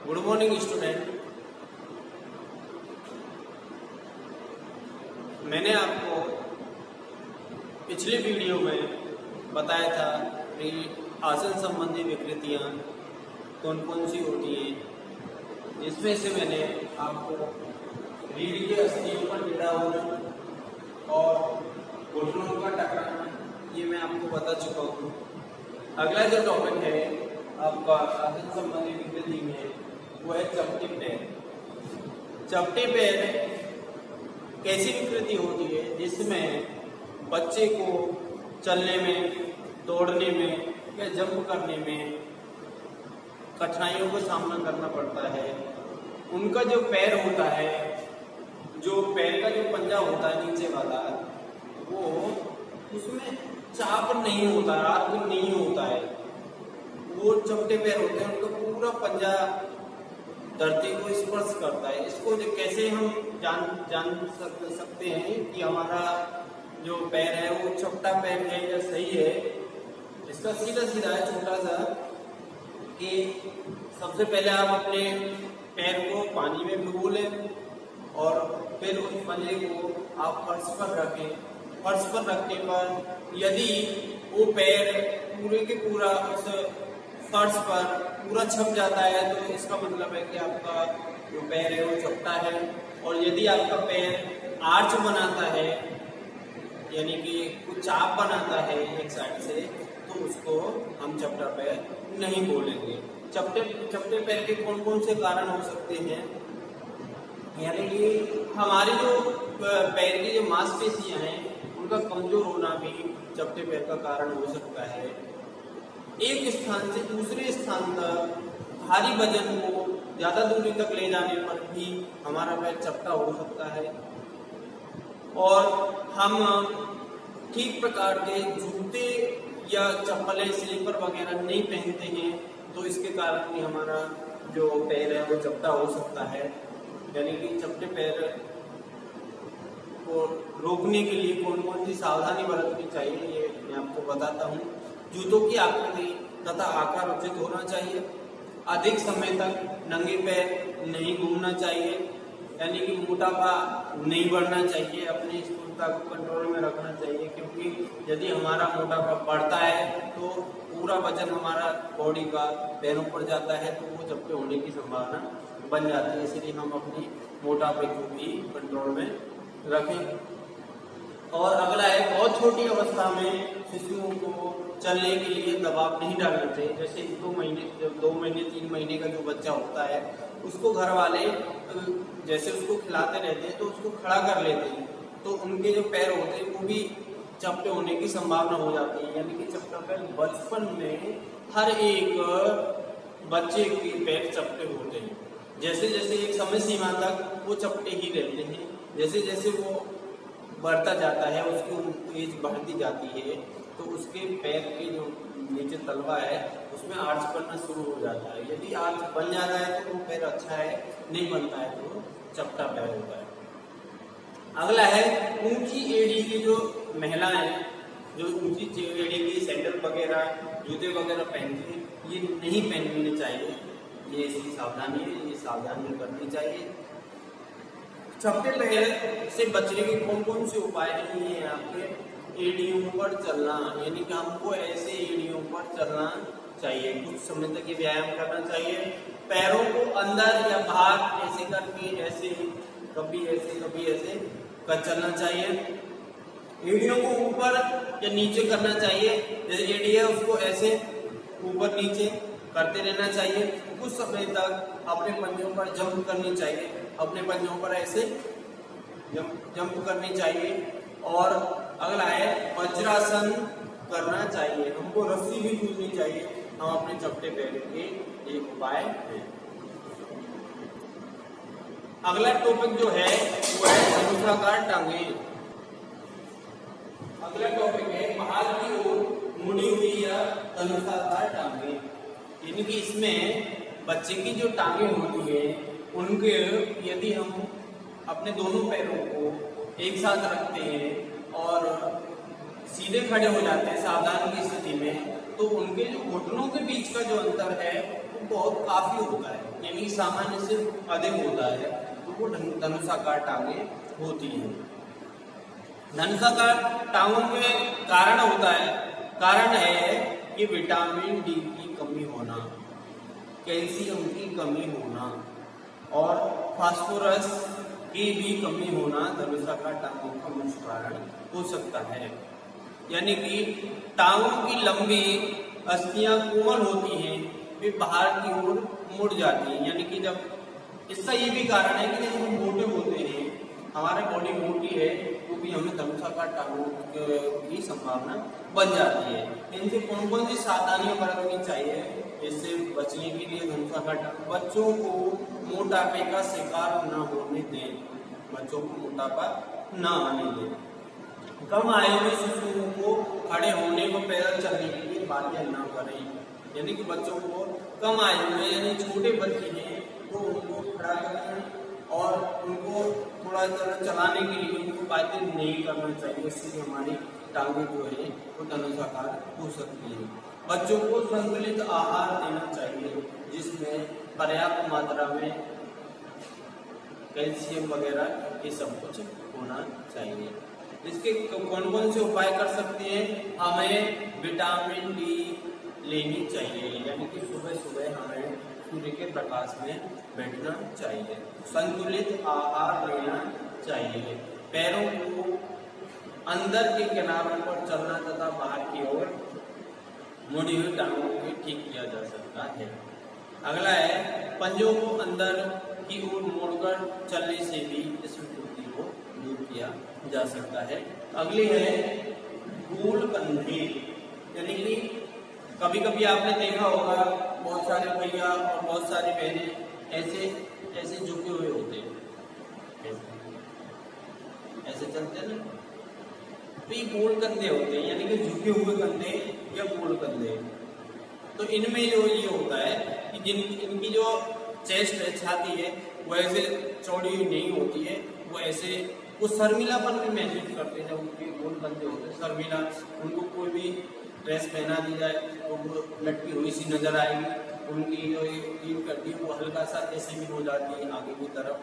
Good morning student. मैंने आपको पिछले वीडियो में बताया था कि आसन संबंधी विकृतियां कौन कौन सी होती हैं। इसमें से मैंने आपको रीढ़ के अस्थियों पर टेढ़ा होना और घुटनों का टकराना ये मैं आपको बता चुका हूँ। अगला जो टॉपिक है आपका आसन संबंधी विकृति में वो है चपटे पैर। चपटे पैर कैसी विकृति होती है जिसमें बच्चे को चलने में, दौड़ने में या जंप करने में कठिनाइयों का सामना करना पड़ता है। उनका जो पैर होता है, जो पैर का जो पंजा होता है नीचे वाला, वो उसमें चाप नहीं होता, आर्क नहीं होता है, वो चपटे पैर होते हैं। उनका पूरा पंजा धरती को स्पर्श करता है। इसको कैसे हम जान सकते हैं कि हमारा जो पैर है वो चपटा पैर है या सही है। इसका सीधा सीधा है छोटा सा कि सबसे पहले आप अपने पैर को पानी में भिगो लें और फिर उस पंजे को आप फर्श पर रखें। फर्श पर रखने पर यदि वो पैर पूरे के पूरा उस फर्श पर पूरा छप जाता है तो इसका मतलब है कि आपका जो पैर है वो चपटा है। और यदि आपका पैर आर्च बनाता है, यानी कि कुछ चाप बनाता है एक साइड से, तो उसको हम चपटा पैर नहीं बोलेंगे। चपटे पैर के कौन कौन से कारण हो सकते हैं, यानी कि हमारी जो पैर की जो मांसपेशियां हैं उनका कमजोर होना भी चपटे पैर का कारण हो सकता है। एक स्थान से दूसरे स्थान तक भारी वजन को ज्यादा दूरी तक ले जाने पर भी हमारा पैर चपटा हो सकता है। और हम ठीक प्रकार के जूते या चप्पलें, स्लीपर वगैरह नहीं पहनते हैं तो इसके कारण भी हमारा जो पैर है वो चपटा हो सकता है। यानी कि चपटे पैर को रोकने के लिए कौन कौन सी सावधानी बरतनी चाहिए ये मैं आपको बताता हूँ। जूतों की आकृति तथा आकार उचित होना चाहिए। अधिक समय तक नंगे पैर नहीं घूमना चाहिए, यानी कि मोटापा नहीं बढ़ना चाहिए। अपनी स्थूलता को कंट्रोल में रखना चाहिए, क्योंकि यदि हमारा मोटापा बढ़ता है तो पूरा वजन हमारा बॉडी का पैरों पर जाता है तो वो चपटे होने की संभावना बन जाती है। इसलिए हम अपनी मोटापे को भी कंट्रोल में रखें। और अगला है, बहुत छोटी अवस्था में शिशुओं को चलने के लिए दबाव नहीं डालना चाहिए। जैसे 2 महीने 3 महीने का जो बच्चा होता है उसको घर वाले जैसे उसको खिलाते रहते हैं तो उसको खड़ा कर लेते हैं, तो उनके जो पैर होते हैं वो भी चपटे होने की संभावना हो जाती है। यानी कि चपटा पैर बचपन में हर एक बच्चे के पैर चपटे होते हैं। जैसे जैसे एक समय सीमा तक वो चपटे ही रहते हैं, जैसे जैसे वो बढ़ता जाता है, उसकी एज बढ़ती जाती है तो उसके पैर के जो नीचे तलवा है उसमें आर्च बनना शुरू हो जाता है। यदि आर्च बन जाता है तो वो पैर अच्छा है, नहीं बनता है तो चपटा पैर होता है। अगला है, ऊंची एड़ी की जो महिलाएं जो ऊंची एड़ी की सैंडल वगैरह, जूते वगैरह पहनती हैं, ये नहीं पहनने चाहिए। ये इसकी सावधानी है, ये सावधानी करनी चाहिए। चपटे पैर से बचने के कौन कौन से उपाय हैं, ये आपके एड़ियों पर चलना, यानी कि हमको ऐसे एड़ियों पर चलना चाहिए। कुछ समय तक ये व्यायाम करना चाहिए। पैरों को अंदर या बाहर ऐसे करके, ऐसे कभी ऐसे कर चलना चाहिए। एड़ियों को ऊपर या नीचे करना चाहिए। जैसे एड़ी है उसको ऐसे ऊपर नीचे करते रहना चाहिए। कुछ समय तक अपने पंजों पर जंप करनी चाहिए, अपने पंजों पर ऐसे जंप करनी चाहिए। और अगला है, वज्रासन करना चाहिए। हमको रस्सी भी कूदनी चाहिए। हम अपने चपटे पैर के एक उपाय है। अगला टॉपिक जो है वो है धनुषाकार टांगे। अगला टॉपिक है बाहर की ओर मुड़ी हुई या धनुषाकार टांगे। यानी कि इसमें बच्चे की जो टांगे होती है उनके यदि हम अपने दोनों पैरों को एक साथ रखते हैं और सीधे खड़े हो जाते हैं सावधान की स्थिति में, तो उनके जो घुटनों के बीच का जो अंतर है वो बहुत काफी होता है, यानी सामान्य से अधिक होता है, तो वो धनुषाकार टांगे होती हैं। धनुषाकार टांगों के कारण है कि विटामिन डी की कमी होना, कैल्शियम की कमी होना और फास्फोरस की भी कमी होना धनुषाकार टांगों का मुख्य कारण हो सकता है। यानी कि टांगों की लंबी अस्थियां कोमल होती हैं, वे बाहर की ओर मुड़ जाती हैं। यानी कि जब इसका ये भी कारण है कि जब हम मोटे होते हैं, हमारी बॉडी मोटी है, तो भी हमें धनुषाकार टांगों की संभावना बन जाती है। इनसे कौन कौन सी सावधानियां बरतनी चाहिए इससे बचने के लिए? धनुषाकार टांग, बच्चों को मोटापे का शिकार न होने दें, बच्चों को मोटापा न आने दें। कम आयु में शिशुओं को खड़े होने व पैदल चलने के लिए बाध्य न करें। यानी कि बच्चों को कम आयु में, यानी छोटे बच्चे हैं तो उनको खड़ा करें और उनको थोड़ा चलाने के लिए उनको बाध्य नहीं करना चाहिए। इससे हमारी टांगें जो है वो धनुषाकार हो सकती है। बच्चों को संतुलित आहार देना चाहिए, जिसमें पर्याप्त मात्रा में कैल्शियम वगैरह ये सब कुछ होना चाहिए। इसके कौन कौन से उपाय कर सकते हैं? हमें विटामिन डी लेनी चाहिए, यानी कि सुबह सुबह हमें सूर्य के प्रकाश में बैठना चाहिए। संतुलित आहार लेना चाहिए। पैरों को अंदर के किनारों पर चलना तथा बाहर की ओर मुड़ी हुई टांगों को ठीक किया जा सकता है। अगला है पंजों को अंदर की ओर मोड़कर चलने से भी इस विकृति को दूर किया जा सकता है। अगली है गोल कंधे, यानी कि कभी कभी आपने देखा होगा बहुत सारे भैया और बहुत सारी बहनें ऐसे झुके हुए होते हैं, ऐसे चलते हैं ना, तो ये गोल कंधे होते हैं, यानी कि झुके हुए कंधे या गोल कंधे। तो इनमें जो ये होता है कि इनकी जो चेस्ट है, छाती है, वो ऐसे चौड़ी नहीं होती है, वो ऐसे वो शर्मिलापन भी महसूस करते हैं। जब उनके गोल कंधे होते हैं शर्मिला, उनको कोई भी ड्रेस पहना दी जाए तो वो लटकी हुई सी नजर आएगी, उनकी जो ईद कटी वो हल्का सा ऐसे भी हो जाती है आगे की तरफ।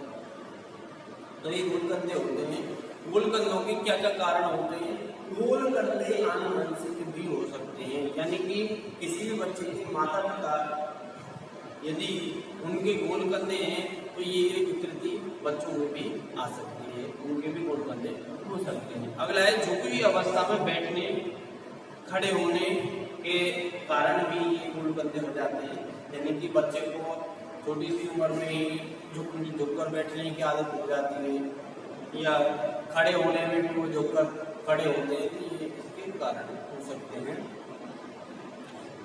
तो ये गोल कंधे होते हैं। गोल कंधों के क्या क्या कारण होते हैं? गोल कंधे आनुवंशिक भी हो सकते हैं, यानी कि किसी भी बच्चे के माता पिता यदि उनके गोल कंधे हैं तो ये विकृति बच्चों में भी आ सकती है, उनके भी गोल कंधे हो सकते हैं। अगला है झुकी हुई अवस्था में बैठने खड़े होने के कारण भी ये गोल कंधे हो जाते हैं। यानी कि बच्चे को छोटी सी उम्र में ही झुककर बैठने की आदत हो जाती है, या खड़े होने में भी वो झुककर खड़े होते हैं, तो ये इसके कारण हो सकते हैं।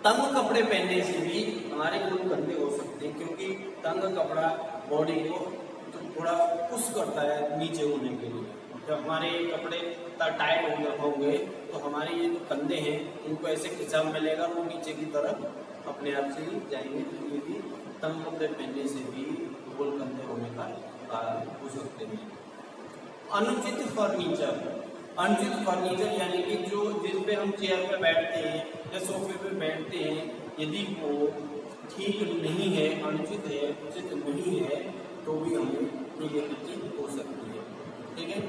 तंग कपड़े पहनने से भी हमारे गोल कंधे हो सकते हैं, क्योंकि तंग कपड़ा बॉडी को तो थोड़ा पुश करता है नीचे होने के लिए। जब हमारे कपड़े टाइट होंगे तो हमारे ये जो कंधे हैं उनको ऐसे खिंचाव मिलेगा, वो नीचे की तरफ अपने आप से ही जाएंगे। तो ये भी तंग कपड़े पहनने से भी गोल कंधे होने का कारण हो सकते हैं। अनुचित फर्नीचर यानी कि जो जिस पे हम चेयर पे बैठते हैं या सोफे पे बैठते हैं, यदि वो ठीक नहीं है, अनुचित है, उचित नहीं है, तो भी हमें ये विकृति हो सकती है। ठीक है।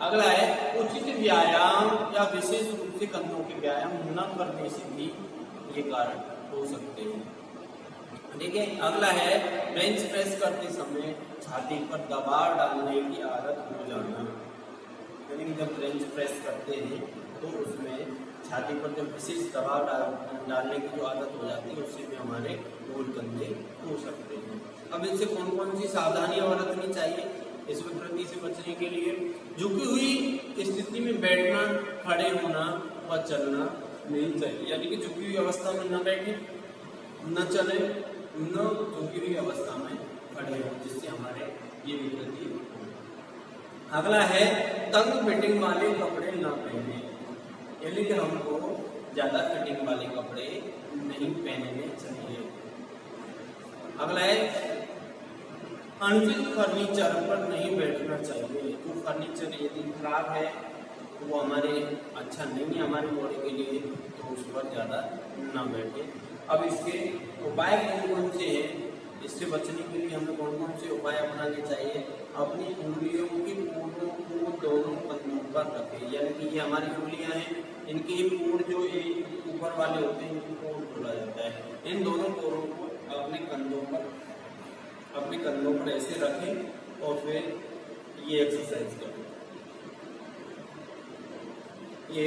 अगला है उचित व्यायाम या विशेष रूप से कंधों के व्यायाम न करने से भी ये कारण हो सकते हैं। ठीक है। अगला है बेंच प्रेस करते समय छाती पर दबाव डालने की आदत हो जाना, यानी कि जब बेंच प्रेस करते हैं तो उसमें छाती पर जब विशेष दबाव डालने की जो आदत हो जाती है, उससे भी हमारे गोल कंधे हो सकते हैं। अब इनसे कौन कौन सी सावधानियां बरतनी चाहिए इस विकृति से बचने के लिए? झुकी हुई स्थिति में बैठना, खड़े होना व चलना नहीं चाहिए, यानी कि झुकी हुई अवस्था में न बैठे, न चले, न झुकी हुई अवस्था में खड़े हो, जिससे हमारे ये विकृति हो। अगला है तंग फिटिंग वाले कपड़े न पहने, यानी कि हमको ज्यादा फिटिंग वाले कपड़े नहीं पहनने चाहिए। अगला है अनुचित फर्नीचर पर नहीं बैठना चाहिए। तो फर्नीचर यदि खराब है तो वो हमारे अच्छा नहीं है हमारी बॉडी के लिए, तो उस पर ज़्यादा ना बैठे। अब इसके उपाय कौन कौन से हैं, इससे बचने के लिए हमें कौन कौन से उपाय अपनाने चाहिए। अपनी उंगलियों की पूर्णों को दोनों कंधों पर रखें, यानी कि ये हमारी उंगलियां हैं, इनके पूर्ण जो ये ऊपर वाले होते हैं इनको कोर बोला जाता है। इन दोनों कोरों को अपने कंधों पर ऐसे रखें और फिर ये एक्सरसाइज करें। ये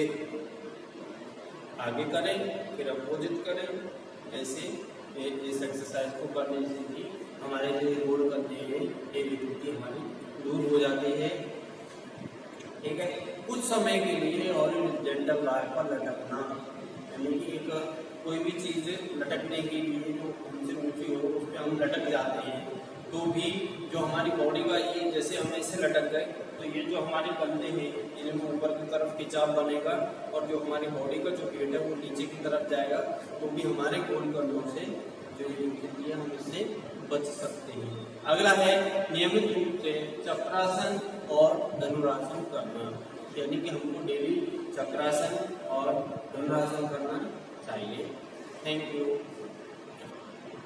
आगे करें फिर अपोजिट करें, ऐसे इस एक्सरसाइज को करने से भी हमारे जो गोल करते हैं ये विकृति हमारी दूर हो जाती है। ठीक है, कुछ समय के लिए हॉरिजॉन्टल बार पर लटकना, यानी कि एक कोई भी चीज़ लटकने के लिए जो हमसे ऊंची हो उस पर हम लटक जाते हैं, तो भी जो हमारी बॉडी का ये जैसे हम ऐसे लटक गए तो ये जो हमारे कंधे हैं इनमें ऊपर की तरफ खिंचाव बनेगा और जो हमारी बॉडी का जो वेट है वो नीचे की तरफ जाएगा, तो भी हमारे गोल करने से जो ये विकृति है हम इससे बच सकते हैं। अगला है नियमित रूप से चक्रासन और धनुरासन करना, यानी कि हमको डेली चक्रासन और धनुरासन करना चाहिए। Thank you.